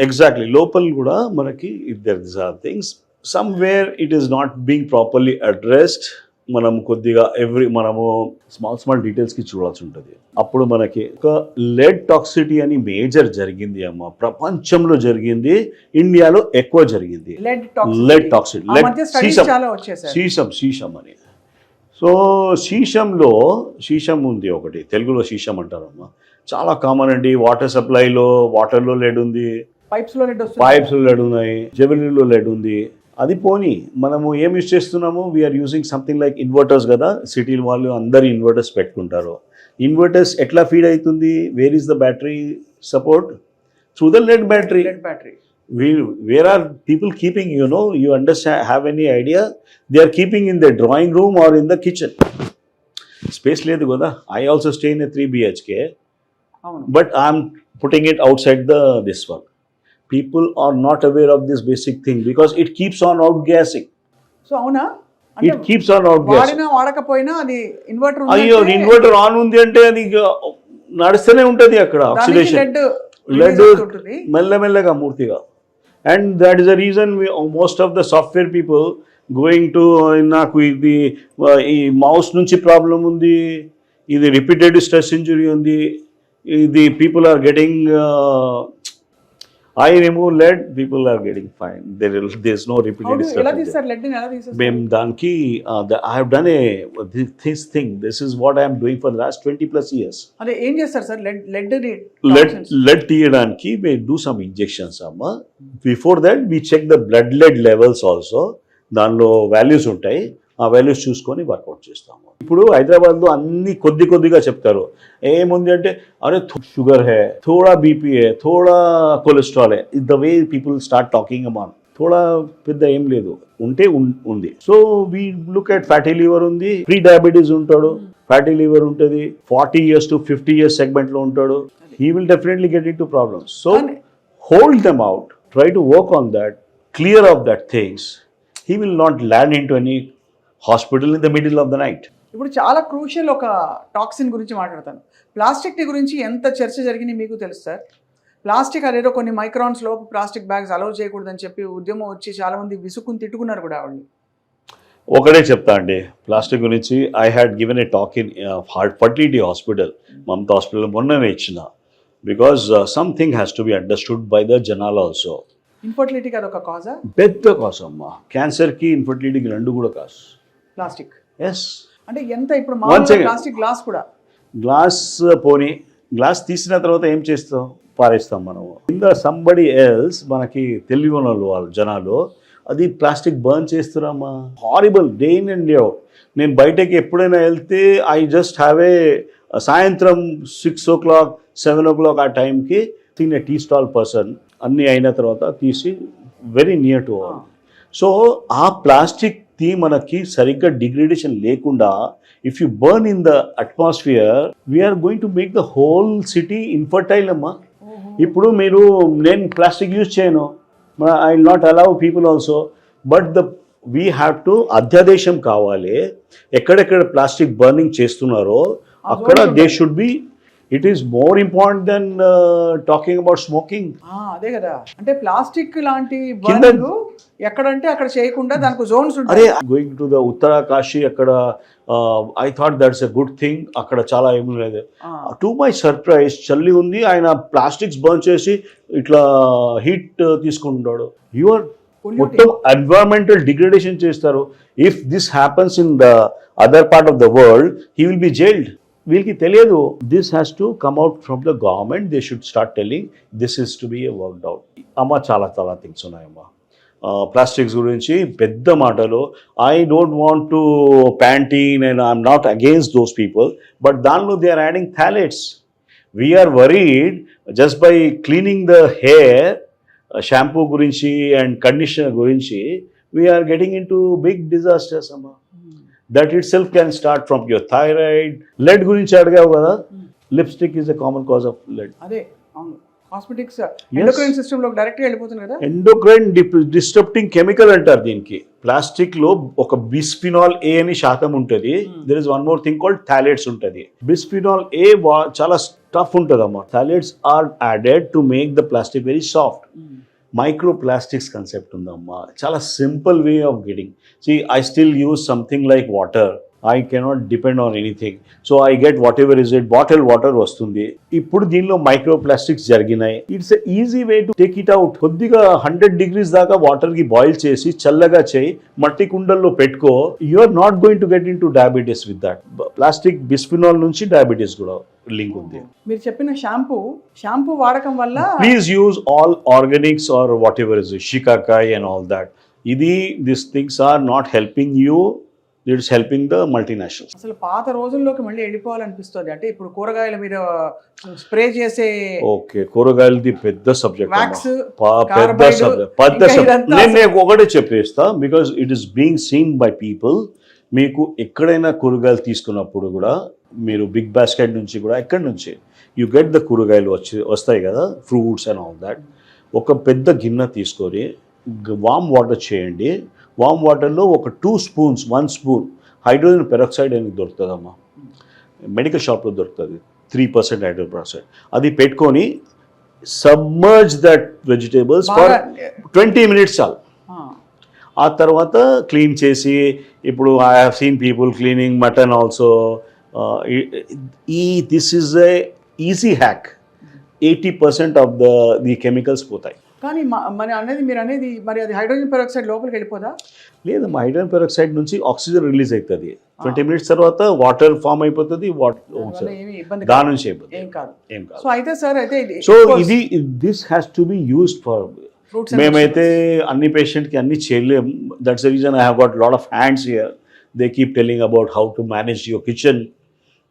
ఎగ్జాక్ట్లీ లోపల కూడా మనకి there are things somewhere it is not being properly addressed. మనం కొద్దిగా మనము స్మాల్ డీటెయిల్స్కి చూడాల్సి ఉంటుంది. అప్పుడు మనకి ఒక లెడ్ టాక్సిటీ అని మేజర్ జరిగింది అమ్మ, ప్రపంచంలో జరిగింది, ఇండియాలో ఎక్కువ జరిగింది. లెడ్ టాక్సిటీ, శీషం అని. సో శీషం ఉంది ఒకటి, తెలుగులో శీషం అంటారమ్మా, చాలా కామన్ అండి. వాటర్ సప్లైలో, వాటర్లో లెడ్ ఉంది, పైప్స్లో లెడ్ ఉన్నాయి, జెవెలరీలో లెడ్ ఉంది. అది పోనీ మనము ఏం యూజ్ చేస్తున్నాము, we are using something like inverters కదా, సిటీ వాళ్ళు అందరు ఇన్వర్టర్స్ పెట్టుకుంటారు. ఇన్వర్టర్స్ ఎట్లా ఫీడ్ అవుతుంది, where is the battery support, through the lead battery. Where are people keeping, you understand, have any idea, they are keeping in the drawing room or in the kitchen. Space లేదు కదా. I also stay in a 3 BHK, but I'm putting it outside this one. People are not aware of this basic thing because it keeps on outgassing. So avuna, it keeps on outgassing. వాడినా వాడకపోయినా అది ఇన్వర్టర్ ఉంది. అయ్యో, ఇన్వర్టర్ ఆన్ ఉంది అంటే అది నడుస్తూనే ఉంటుంది అక్కడ ఆక్సిడేషన్, లెడ్ మెల్లమెల్లగా మూర్తిగా. And that is the reason most of the software people going to, నాకు ఇది ఈ మౌస్ నుంచి ప్రాబ్లం ఉంది, ఇది రిపీటెడ్ స్ట్రెస్ ఇంజురీ ఉంది, ఇది people are getting I remove lead, people are getting fine. There's no How repeated do stuff. ఎలా in there. తీస్తారు లెడ్ ని ఎలా తీసేస్తారు? మేము దానికి I have done this thing. This is what I am doing for the last 20 plus years. అదే ఏం చేస్తారు సార్ లెడ్ ని Lead తీయడానికి we do some injections అమ్మ. Before that we check the blood lead levels also. దానిలో వాల్యూస్ ఉంటాయి, ఆ వాల్యూస్ చూసుకొని వర్కౌట్ చేస్తాము. ఇప్పుడు హైదరాబాద్లో అన్ని కొద్దిగా చెప్తారు. ఏముంది అంటే అరే షుగర్ హే, థోడా బీపీ హే, థోడా కొలెస్ట్రాల్ హే. The way people start talking అమాన్ థోడా పెద్ద ఏం లేదు, ఉంటే ఉంది. So we look at fatty liver ఉంది, ప్రీ డయాబెటీస్ ఉంటాడు, ఫ్యాటీ లివర్ ఉంటుంది, 40 years to 50 years సెగ్మెంట్లో ఉంటాడు. He will definitely get into problems. So hold them out, try to work on that, clear of that things. He will not land into any hospital in the middle of the night. ఇప్పుడు చాలా క్రూషియల్ ఒక టాక్సిన్ గురించి మాట్లాడతాను. ప్లాస్టిక్ గురించి ఎంత చర్చ జరిగింది మీకు తెలుసు సార్? ప్లాస్టిక్ అదేదో కొన్ని మైక్రాన్స్ లోపు ప్లాస్టిక్ బ్యాగ్స్ అలౌ చేయకూడదని చెప్పి ఉద్యమం వచ్చి చాలా మంది విసుక్కుని తిట్టుకున్నారు కూడా ఆవిడని. ఒకటే చెప్తా అండి ప్లాస్టిక్ గురించి. I had given a talk in fertility hospital, Mamata hospital మొన్ననే ఇచ్చిన. Because something has to be understood by the జనాల్ ఆల్సో. ఇన్ఫర్టిలిటీకి అదొక కాజా? పెద్ద కాజ్ అమ్మా. క్యాన్సర్కి ఇన్ఫర్టిలిటీకి రెండు కూడా కాజ్ ప్లాస్టిక్. ఎస్. అంటే ఎంత ఇప్పుడు మామూలుగా ప్లాస్టిక్ గ్లాస్ కూడా, గ్లాస్ పోనీ గ్లాస్ తీసిన తర్వాత ఏం చేస్తాం, పారేస్తాం మనం. కింద సంబడి ఎల్స్ మనకి తెలివి ఉన్న వాళ్ళు జనాలు అది ప్లాస్టిక్ బర్న్ చేస్తున్నామా, horrible, day in and day out. నేను బయటకి ఎప్పుడైనా వెళ్తే ఐ జస్ట్ హ్యావ్ ఏ సాయంత్రం 6 o'clock 7 o'clock ఆ టైంకి తినే టీ స్టాల్ పర్సన్ అన్నీ అయిన తర్వాత తీసి very near to all. So ఆ ప్లాస్టిక్ ది మనకి సరిగ్గా డిగ్రేడేషన్ లేకుండా if you burn in the atmosphere we're going to make the whole city infertile అమ్మా. ఇప్పుడు నేను ప్లాస్టిక్ యూజ్ చేయను, I will not allow people also, but we have to అధ్యాదేశం కావాలి. ఎక్కడెక్కడ ప్లాస్టిక్ బర్నింగ్ చేస్తున్నారో అక్కడ they should be. It is more important than talking about smoking. అదే కదా, అంటే ప్లాస్టిక్ లాంటి బర్నింగ్ ఎక్కడంటే అక్కడ చేయకుండా దానికి జోన్స్ ఉంటాయి. అరే గోయింగ్ టు ద ఉత్తరాకాశి, అక్కడ I thought that's a good thing. అక్కడ చాలా ఏమి లేదు. టు మై సర్ప్రైజ్ చల్లి ఉంది, ఆయన ప్లాస్టిక్స్ బర్న్ చేసి ఇట్లా హీట్ తీసుకుంటున్నాడు. యువర్ మొత్తం ఎన్వైరన్మెంటల్ డిగ్రేడేషన్ చేస్తారు. If this happens in the other part of the world he will be jailed. వీళ్ళకి తెలియదు. This has to come out from the government. They should start telling this is to be worked out. అమ్మ చాలా థింగ్స్ ఉన్నాయమ్మా ప్లాస్టిక్స్ గురించి పెద్ద మాటలు. I don't want to Pantene and I'm not against those people, but దానిలో they are adding phthalates. We're worried just by cleaning the hair, shampoo గురించి అండ్ కండిషనర్ గురించి we are getting into big disasters అమ్మా. That itself can start from your thyroid. Lead గురించి అడిగావు కదా, lipstick is a common cause of lead. అదే అవును, కాస్మెటిక్స్ ఎండోక్రైన్ సిస్టమ్ లో డైరెక్ట్ గా వెళ్ళిపోతుంది కదా. ఎండోక్రైన్ డిస్టర్బింగ్ కెమికల్ అంటారు దీనికి. ప్లాస్టిక్ లో ఒక బిస్ఫినాల్ ఏ అని శాతం ఉంటుంది. There is one more thing called phthalates ఉంటుంది. బిస్ఫినాల్ ఏ చాలా టఫ్ ఉంటుంది అమ్మా. Phthalates are added to make the plastic very soft. Micro plastics concept ఉందమ్మా. చాలా simple way of getting. See, I still use something like water. I cannot depend on anything. So I get whatever is it, bottled water వస్తుంది. ఇప్పుడు దీనిలో మైక్రో ప్లాస్టిక్స్ జరిగినాయి. It's a easy way to take it out. కొద్దిగా 100 degrees దాకా వాటర్కి బాయిల్ చేసి చల్లగా చేయి, మట్టి కుండల్లో పెట్టుకో. You are not going to get into diabetes with that. Plastic bisphenol నుంచి డయాబెటీస్ కూడా లింక్ ఉంది. మీరు చెప్పిన షాంపూ వాడకం వల్ల please use all organics or whatever is shikakai and all that. these things are not helping you, it is helping the multinationals. అసలు పాత రోజుల్లోకి మళ్ళీ వెళ్ళిపోవాలనిపిస్తుంది. అంటే ఇప్పుడు కూరగాయల మీద స్ప్రే చేసే, ఓకే కూరగాయలది పెద్ద సబ్జెక్ట్, పెద్ద సబ్జెక్ట్. నేను ఒకటే చెప్పేస్తా, because it is being scene by people. మీకు ఎక్కడైనా కూరగాయలు తీసుకున్నప్పుడు కూడా మీరు బిగ్ బాస్కెట్ నుంచి కూడా ఎక్కడి నుంచి యూ గెట్ ద కూరగాయలు వస్తాయి కదా, ఫ్రూట్స్ అండ్ ఆల్ దాట్. ఒక పెద్ద గిన్నె తీసుకొని వామ్ వాటర్ చేయండి. వామ్ వాటర్లో ఒక 2 spoons 1 spoon హైడ్రోజన్ పెరాక్సైడ్ అని దొరుకుతుందమ్మా, మెడికల్ షాప్లో దొరుకుతుంది, 3% హైడ్రోజన్ పెరాక్సైడ్. అది పెట్టుకొని submerge that vegetables for 20 minutes చాలు. ఆ తర్వాత క్లీన్ చేసి, ఇప్పుడు I have seen people cleaning mutton also. This is a easy hack. 80% of the chemicals పోతాయి. కానీ మరి అనేది మీరు అనేది మరి అది హైడ్రోజన్ పెరాక్సైడ్ లోపలికి వెళ్ళిపోదా? లేదు, మా హైడ్రోజన్ పెరాక్సైడ్ నుంచి ఆక్సిజన్ రిలీజ్ అవుతుంది. 20 minutes తర్వాత వాటర్ ఫామ్ అయిపోతుంది. ఏమి ఇబ్బంది దాని నుంచి ఏం కాదు. ఏం కాదు. సో అయితే సార్ అయితే సో ఇది this has to be used for. Fruits మేమైతే అన్ని పేషెంట్కి అన్ని చేయలేం. That's the reason I have got lot of hands here. They keep telling about how to manage your kitchen,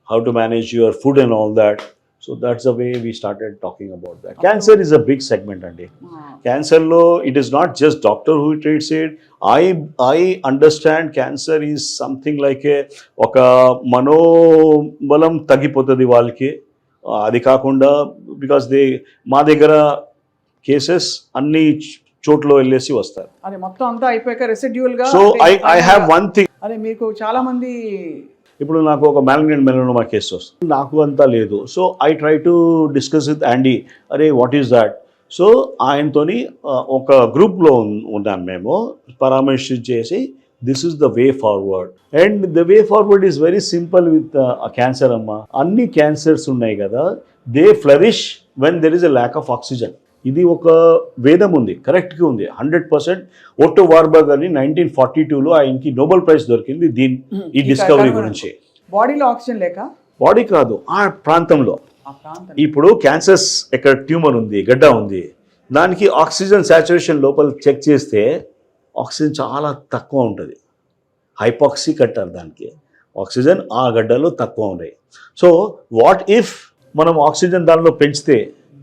how to manage your food and all that. So that's the way we started talking about that. Cancer is a big segment andi. Cancer lo it is not just doctor who treats it. I understand cancer is something like oka manobalam tagipotadi వాళ్ళకి. అది కాకుండా because they మా దగ్గర కేసెస్ అన్ని చోట్ల వెళ్ళేసి వస్తారు. అది మొత్తం అంతా అయిపోయాక రెసిడ్యూల్ గా. So I have one thing. అదే మీకు చాలా మంది ఇప్పుడు నాకు ఒక మ్యాలిగ్నెంట్ మెలనోమా కేసు వస్తుంది, నాకు అంతా లేదు. So I try to discuss with Andy, అరే వాట్ ఈస్ దాట్. సో ఆయనతోని ఒక గ్రూప్లో ఉన్నాను మేము, పరామర్శించేసి this is the way forward. And the way forward is very simple with cancer అమ్మ. అన్ని క్యాన్సర్స్ ఉన్నాయి కదా, they flourish when there is a lack of oxygen. ఇది ఒక వేదం ఉంది, కరెక్ట్గా ఉంది 100%. ఓటో వార్బర్గ్ అని 1942లో ఆయనకి నోబెల్ ప్రైజ్ దొరికింది ఈ డిస్కవరీ గురించి. బాడీలో ఆక్సిజన్ లేక, బాడీ కాదు ఆ ప్రాంతంలో. ఇప్పుడు క్యాన్సర్స్ ఎక్కడ ట్యూమర్ ఉంది, గడ్డ ఉంది, దానికి ఆక్సిజన్ సాచురేషన్ లోపల చెక్ చేస్తే ఆక్సిజన్ చాలా తక్కువ ఉంటుంది. హైపాక్సిక్ అంటారు దానికి. ఆక్సిజన్ ఆ గడ్డలో తక్కువ ఉన్నాయి. సో వాట్ ఇఫ్ మనం ఆక్సిజన్ దానిలో పెంచితే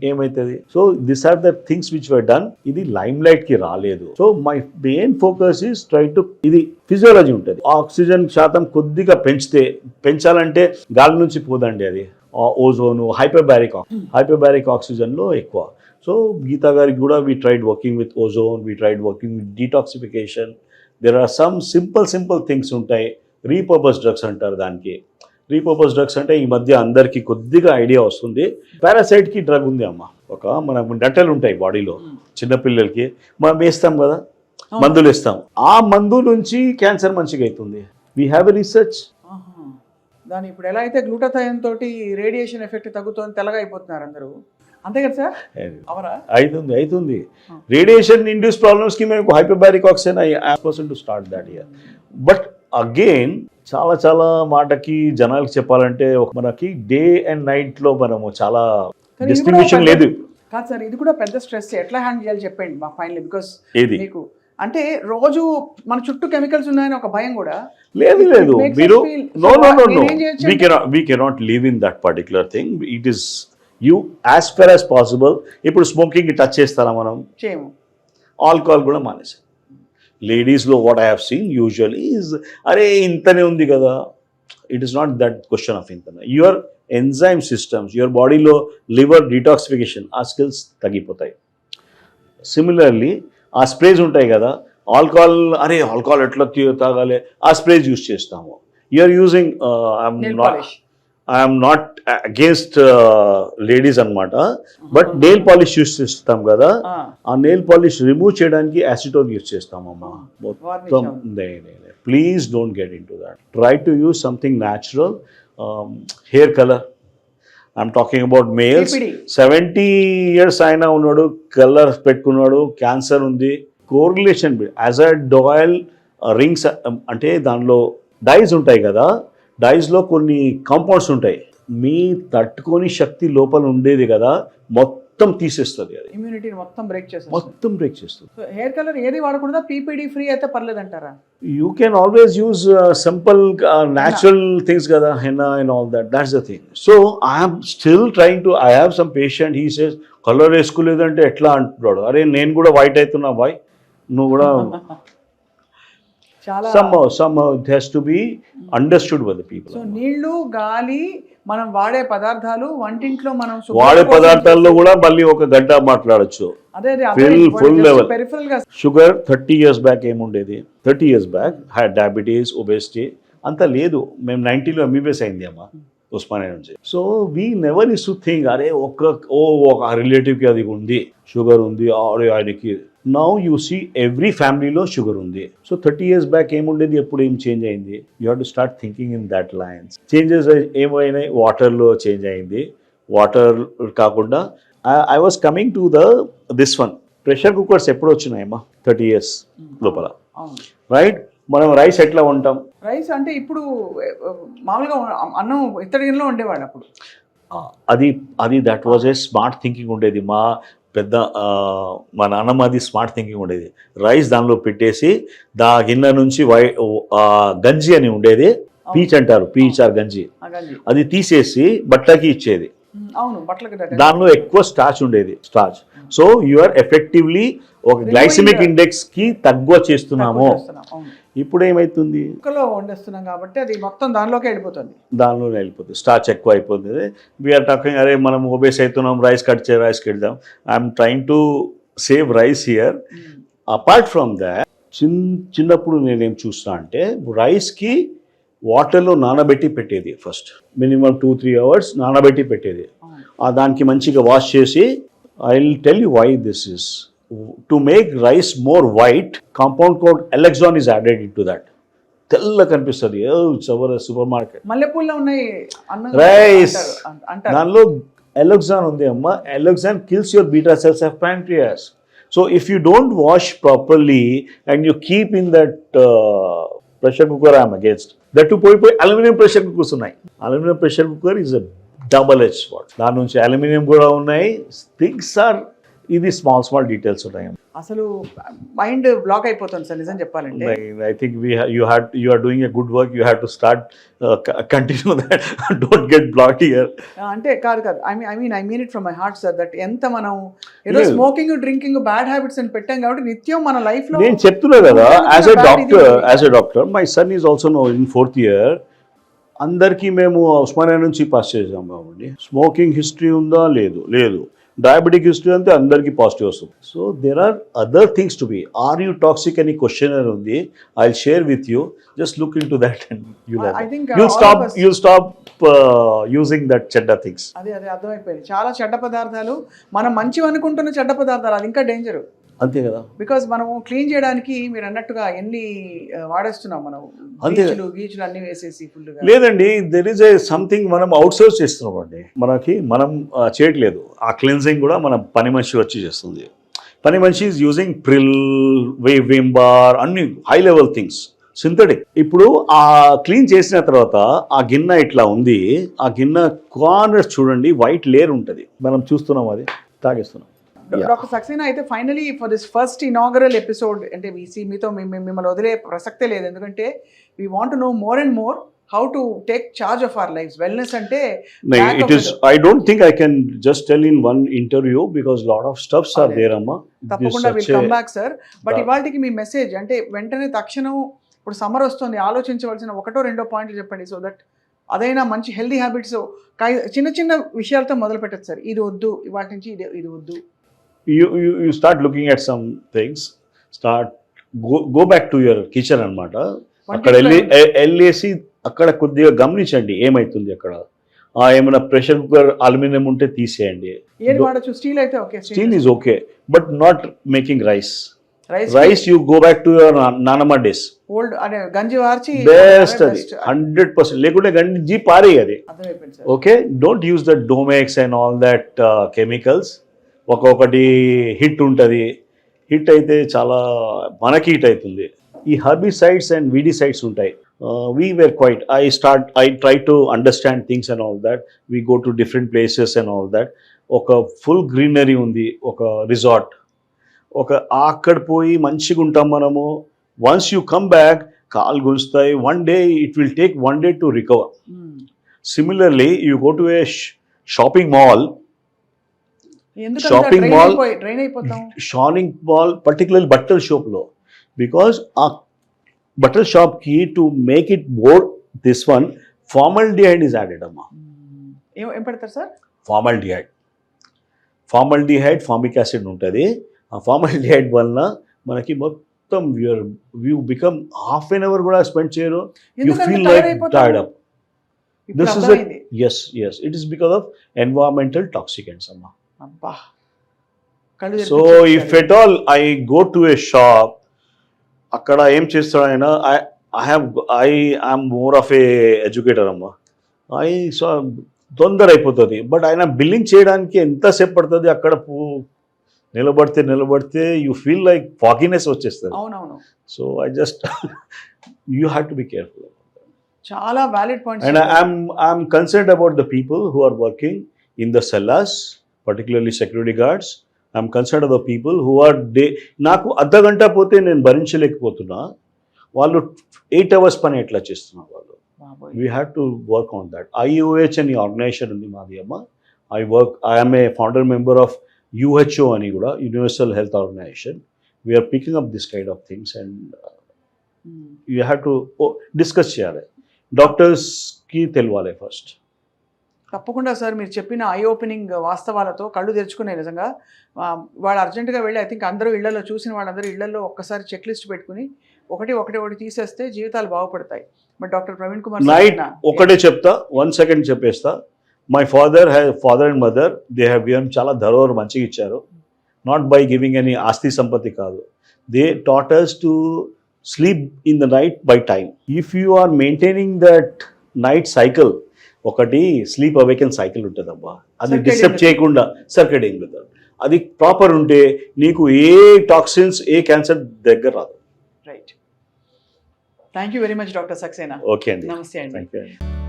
ఏమవుతుంది? So this are the things which were done. ఇది లైమ్ లైట్ కి రాలేదు. So my main focus is try to, ఇది ఫిజియాలజీ ఉంటుంది. ఆక్సిజన్ శాతం కొద్దిగా పెంచాలంటే గాలి నుంచి పోదండి అది. ఓజోను, హైపర్బారిక్ ఆక్సిజన్లో ఎక్కువ. సో గీతా గారికి కూడా we tried working with ozone, we tried working with detoxification. There are some simple things ఉంటాయి. రీపర్పస్ డ్రగ్స్ అంటారు దానికి. రీపర్పస్ డ్రగ్స్ అంటే ఈ మధ్య అందరికీ కొద్దిగా ఐడియా వస్తుంది. పారాసైట్కి డ్రగ్ ఉంది అమ్మ. మన డట్టలు ఉంటాయి బాడీలో, చిన్నపిల్లలకి మనం వేస్తాం కదా, మందులు వేస్తాం. ఆ మందు నుంచి క్యాన్సర్ మంచిగా అవుతుంది. We have a research. దాని ఇప్పుడు ఎలా అయితే గ్లూటాథయోన్ తోటి రేడియేషన్ ఎఫెక్ట్ తగ్గుతుంది, తెల్లగా అయిపోతున్నారు అందరూ, అంతే కదా సార్? అవుతుంది. రేడియేషన్ ఇండ్యూస్ ప్రాబ్లమ్స్ కి మేము hyperbaric oxygen I to start that year. But again చాలా మాటకి జనాలకి చెప్పాలంటే మనకి డే అండ్ నైట్ లో మనము చాలా డిస్ట్రిబ్యూషన్ లేదు. కాదు సార్, ఇది కూడా పెద్ద స్ట్రెస్. ఎట్లా హ్యాండిల్ చేయాలి చెప్పండి మా ఫైనల్. బికాస్ మీకు అంటే రోజు మన చుట్టూ కెమికల్స్ ఉన్నాయని ఒక భయం కూడా లేదు. మీరు we cannot live in that particular thing. It is you as far as possible. ఇప్పుడు స్మోకింగ్ టచ్ చేస్తారా మనం? చేయము. ఆల్కహాల్ కూడా మానేసాం. లేడీస్లో what I have seen usually is అరే ఇంతనే ఉంది కదా. It is not that question of ఇంతనే. యువర్ ఎంజైమ్ సిస్టమ్స్, యువర్ బాడీలో లివర్ డీటాక్సిఫికేషన్ ఆ స్కిల్స్ తగ్గిపోతాయి. సిమిలర్లీ ఆ స్ప్రేస్ ఉంటాయి కదా, ఆల్కహాల్ ఎట్లా తాగాలి, ఆ స్ప్రేస్ యూజ్ చేస్తాము. You're using I'm not against ladies అనమాట, బట్ నెయిల్ పాలిష్ యూజ్ చేస్తాం కదా, ఆ నెయిల్ పాలిష్ రిమూవ్ చేయడానికి యాసిటోన్ యూజ్ చేస్తామమ్మా మొత్తం. Please don't get in to that. Try to use something natural. Hair colour, I'm talking about males. 70 years అయినా ఉన్నాడు, కలర్ పెట్టుకున్నాడు, క్యాన్సర్ ఉంది, కోరిలేషన్. అజాడ్ ఆయిల్ రింగ్స్ అంటే దానిలో డైస్ ఉంటాయి కదా, డైస్లో కొన్ని కాంపౌండ్స్ ఉంటాయి. మీ తట్టుకొని శక్తి లోపల ఉండేది కదా మొత్తం తీసేస్తుంది. అది ఇమ్యూనిటీని మొత్తం బ్రేక్ చేస్తుంది. హెయిర్ కలర్ ఏది వాడకూడదా? పీపీడీ ఫ్రీ అయితే పర్లేదు అంటారా? You can always use simple natural things కదా, henna and all that. That's the thing. So I'm still trying to, I have some patient, he says colour వేసుకోలేదంటే ఎట్లా అంటున్నాడు. అరే నేను కూడా వైట్ అవుతున్నా బాయ్, నువ్వు కూడా somehow it has to be understood by the people. So నీళ్లు, గాలి, మనం వాడే పదార్థాలు, వంటింట్లో మనం వాడే పదార్థాల్లో కూడా మళ్ళీ ఒక గంట మాట్లాడచ్చు. Full level sugar 30 years back ఏముండేది? 30 years back had diabetes, obesity అంత లేదు. మేము 90లో ఎంబీబీఎస్ అయింది అమ్మ ఉస్మానియా నుంచి. So we never is to think అరే ఒక రిలేటివ్కి అది ఉంది, షుగర్ ఉంది, అరే ఆయనకి. నౌ యూ సీ ఎవ్రీ ఫ్యామిలీలో షుగర్ ఉంది. సో 30 years బ్యాక్ ఏముండేది, ఎప్పుడు ఏం చేంజ్ అయింది? You have to start thinking in that lines. Changes ఏమైనాయి? వాటర్లో చేంజ్ అయింది. వాటర్ కాకుండా I was coming to this one pressure cookers ఎప్పుడు వచ్చినాయమ్మా 30 years లోపల, అవును. రైట్? మనం రైస్ ఎట్లా వంటాం? రైస్ అంటే ఇప్పుడు మామూలుగా అన్నం ఇత్తడి గిన్నెలో ఉండేవాడు అప్పుడు. అది అది that was a smart thinking ఉండేది. మా నాన్నమ్మ అది స్మార్ట్ థింకింగ్ ఉండేది. రైస్ దానిలో పెట్టేసి గిన్నె నుంచి గంజి అని ఉండేది, పీచ్ అంటారు, పీచ్ ఆర్ గంజి, అది తీసేసి బట్టకి ఇచ్చేది. అవును, బట్టలకి దానిలో ఎక్కువ స్టార్చ్ ఉండేది, స్టార్చ్. సో యూఆర్ ఎఫెక్టివ్లీ ఒక గ్లైసిమిక్ ఇండెక్స్ కి తక్కువ చేస్తున్నాము. ఇప్పుడు ఏమైతుంది, కుక్కలో వండేస్తున్నాం కాబట్టి అది మొత్తం దానిలోకి వెళ్ళిపోతుంది, స్టార్చ్ ఎక్కువ అయిపోతుంది. వీఆర్ టాకింగ్, అరే మనం ఒబేస్ అవుతున్నాం, రైస్ కడదాం. I'm trying to save rice here. Apart from that, చిన్నప్పుడు నేనేం చూస్తా అంటే రైస్కి వాటర్లో నానబెట్టి పెట్టేది. ఫస్ట్ మినిమం 2-3 hours నానబెట్టి పెట్టేది. దానికి మంచిగా వాష్ చేసి, I will tell you why this is. To make rice more white, compound called alloxan is added into that. తెల్ల కనిపిస్తుంది, సూపర్ మార్కెట్ మల్లెపూల్లో ఉన్నాయి రైస్, దానిలో ఎలెక్సాన్ ఉంది అమ్మ. Alloxan kills your beta cells of pancreas. So if you don't wash properly and you keep in that pressure cooker, I'm against that. పోయి అల్యూమినియం ప్రెషర్ కుక్కర్స్ ఉన్నాయి. Aluminium pressure cooker is a double edge sword. దాని నుంచి అల్యూమినియం కూడా ఉన్నాయి. థింగ్స్ ఆర్, ఇది స్మాల్ డీటెయిల్స్ ఉన్నాయి. అసలు మైండ్ బ్లాక్ అయిపోతుంది సార్ నిజం చెప్పాలంటే. I think you are doing a good work. You have to start continue that, don't get block here. అంటే కాదు I mean it from my heart sir, that ఎంత మనం ఏదో స్మోకింగ్ డ్రింకింగ్ బ్యాడ్ హ్యాబిట్స్ అని పెట్టాం కాబట్టి నిత్యం మన లైఫ్ లో, నేను చెప్తున్నా కదా, as a doctor my son is also no in 4th year. అందరికీ మేము ఉస్మానియా నుంచి పాస్ చేసాం కాబట్టి స్మోకింగ్ హిస్టరీ ఉందా? లేదు. డయాబెటిక్ హిస్టరీ అంతే, అందరికీ పాజిటివ్ వస్తుంది. So there are other things to be. Are you toxic అని క్వశ్చనర్ ఉంది, I will share with you. Just look into that and you'll stop using that చెడ్డ థింగ్స్. అదే అర్థమైపోయింది. చాలా చెడ్డ పదార్థాలు, మనం మంచివి అనుకుంటున్న చెడ్డ పదార్థాలు, అది ఇంకా డేంజర్. అంతే కదా, బికాస్ మనం క్లీన్ చేయడానికి మీరు అన్నట్టుగా ఎన్ని వాడేస్తున్నాం మనం, గీచులు అన్ని వేసేసి ఫుల్గా. లేదండి, దెర్ ఇస్ ఏ సంథింగ్ మనం అవుట్ సోర్స్ చేస్తున్నాం అండి. మనం చేయట్లేదు. ఆ క్లెన్జింగ్ కూడా మన పని మనిషి వచ్చి చేస్తుంది. పని మనిషి is using Pril, Vim bar, అన్ని హై లెవెల్ థింగ్స్, సింథటిక్. ఇప్పుడు ఆ క్లీన్ చేసిన తర్వాత ఆ గిన్నె ఇట్లా ఉంది, ఆ గిన్నె కార్నర్స్ చూడండి, వైట్ లేయర్ ఉంటుంది, మనం చూస్తున్నాం, అది తాగేస్తున్నాం. డాక్టర్ సక్సేనా, అయితే finally for this first inaugural episode, అంటే మీతో మిమ్మల్ని వదిలే ప్రసక్తే లేదు. ఎందుకంటే we want to know more and more how to take charge of our lives. Wellness ante it is, I don't think I can just tell in one interview because lot of stuffs are there amma. Tappakunda will come back sir, but ivaltiki me message అంటే వెంటనే తక్షణం, ఇప్పుడు సమ్మర్ వస్తుంది, ఆలోచించవలసిన ఒకటో రెండో పాయింట్లు చెప్పండి, సో దట్ అదైనా మంచి హెల్దీ హ్యాబిట్స్ చిన్న విషయాలతో మొదలు పెట్టచ్చు సార్. ఇది వద్దు, ఇవాటి నుంచి ఇది వద్దు. You start looking at some things, go back to your kitchen అన్నమాట. అక్కడ వెళ్ళేసి అక్కడ కొద్దిగా గమనించండి ఏమైతుంది అక్కడ. ఏమైనా ప్రెషర్ కుక్కర్ అల్యూమినియం ఉంటే తీసేయండి. స్టీల్ అయితే okay, steel is okay, but not making rice you go back to your నానమ్మ డేస్. ఓల్డ్ అదే గంజి వార్చి బెస్ట్, అది 100%. లేకుంటే గంజి పారే అది. Okay, don't use that Domex and all that chemicals. ఒక్కొక్కటి హిట్ ఉంటుంది, హిట్ అయితే చాలా మనకి హిట్ అవుతుంది. ఈ హర్బిసైడ్స్ అండ్ వీడిసైడ్స్ ఉంటాయి. We were quite, I try to understand things and all that. We go to different places and all that. ఒక ఫుల్ గ్రీనరీ ఉంది, ఒక రిసార్ట్, అక్కడ పోయి మంచిగా ఉంటాం మనము. వన్స్ యూ కమ్ బ్యాక్, కాలు గుంజుతాయి. One day it will take 1 day to recover. Similarly you go to a shopping mall, particularly బట్టల షాప్లో, బికాస్ ఆ బట్టల షాప్ కి to make it more this one formaldehyde is added అమ్మా. ఏం పెడతారు సార్? ఫార్మల్డిహైడ్ ఫార్మిక్ యాసిడ్ ఉంటుంది. ఆ ఫార్మల్డిహైడ్ వలన మనకి మొత్తం you become half an hour కూడా స్పెండ్ చేయరు. You feel like tired up. This is yes it is because of environmental toxicants అమ్మా. So if at all I go to a shop, అక్కడ ఏం చేస్తాడు ఆయన, I am more of a educator అమ్మా. తొందర అయిపోతుంది, బట్ ఆయన బిల్లింగ్ చేయడానికి ఎంతసేపు పడుతుంది అక్కడ. నిలబడితే యూ ఫీల్ లైక్ ఫాగినెస్ వచ్చేస్తుంది. అవునవును, so I just you have to be careful. చాలా valid points. And I'm concerned about the people who are working in the cellars, particularly security guards. I'm concerned about the people who are నాకు అర్ధగంట పోతే నేను భరించలేకపోతున్నా, వాళ్ళు 8 hours పని ఎట్లా చేస్తున్నారు వాళ్ళు. We have to work on that. IOH అని ఆర్గనైజేషన్ ఉంది మాది అమ్మ. I am a founder member of UHO అని కూడా, Universal Health Organization. We are picking up this kind of things and you have to discuss చేయాలి. డాక్టర్స్కి తెలియాలి ఫస్ట్. తప్పకుండా సార్, మీరు చెప్పిన ఐ ఓపెనింగ్ వాస్తవాలతో కళ్ళు తెరుచుకునే నిజంగా. వాళ్ళు అర్జెంటుగా వెళ్ళి ఐ థింక్ అందరూ ఇళ్లలో చూసిన వాళ్ళందరూ ఇళ్లలో ఒక్కసారి చెక్ లిస్ట్ పెట్టుకుని ఒకటి తీసేస్తే జీవితాలు బాగుపడతాయి. బట్ డాక్టర్ ప్రవీణ్ కుమార్ నైట్ ఒకటే చెప్తా, 1 second చెప్పేస్తా. My father and mother they have given, చాలా ధరోహర్ మంచిగా ఇచ్చారు. నాట్ బై గివింగ్ ఎనీ ఆస్తి సంపత్తి కాదు. They taught us to sleep in the night by time. If you are maintaining that night cycle, ఒకటి స్లీప్ అవేకెన్ సైకిల్ ఉంటుంది అబ్బా, అది డిస్టర్బ్ చేయకుండా సర్కేడియన్ రిథమ్ అది ప్రాపర్ ఉంటే నీకు ఏ టాక్సిన్స్ ఏ క్యాన్సర్ దగ్గర రాదు. Right. Thank you very much doctor Saxena. Okay అండి, నమస్తే అండి. Thank you.